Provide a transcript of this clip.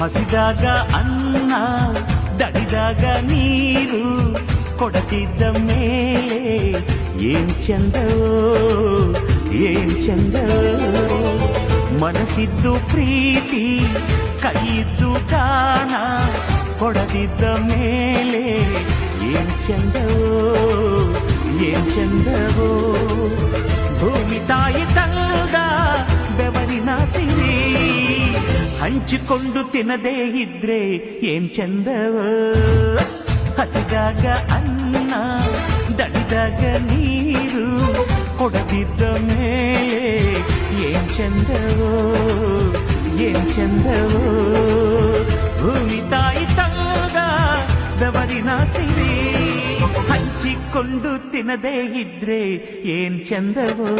ಹಸಿದಾಗ ಅನ್ನ ದಡಿದಾಗ ನೀರು ಕೊಡತಿದ್ದ ಮೇಲೆ ಏನ್ ಚಂದವೋ ಏನ್ ಚಂದವೋ ಮನಸ್ಸಿದ್ದು ಪ್ರೀತಿ ಕೈಯಿದ್ದು ದಾನ ಕೊಡದಿದ್ದ ಮೇಲೆ ಏನ್ ಚಂದವೋ ಏನ್ ಚಂದವೋ ಭೂಮಿ ತಾಯಿ ತಂದ ಬೆವರಿನ ಸಿರಿ ಹಂಚಿಕೊಂಡು ತಿನ್ನದೇ ಇದ್ರೆ ಏನ್ ಚಂದವೋ ಹಸಿದಾಗ ಅನ್ನ ದಡಿದಾಗ ನೀರು ಕೊಡದಿದ್ದ ಮೇಲೆ ಏನ್ ಚಂದವೋ ಏನ್ ಚಂದವೋ ಭೂಮಿ ತಾಯಿ ತಂದ ಬೆವರಿನ ಸಿರಿ ಹಂಚಿಕೊಂಡು ತಿನ್ನದೇ ಇದ್ರೆ ಏನ್ ಚಂದವೋ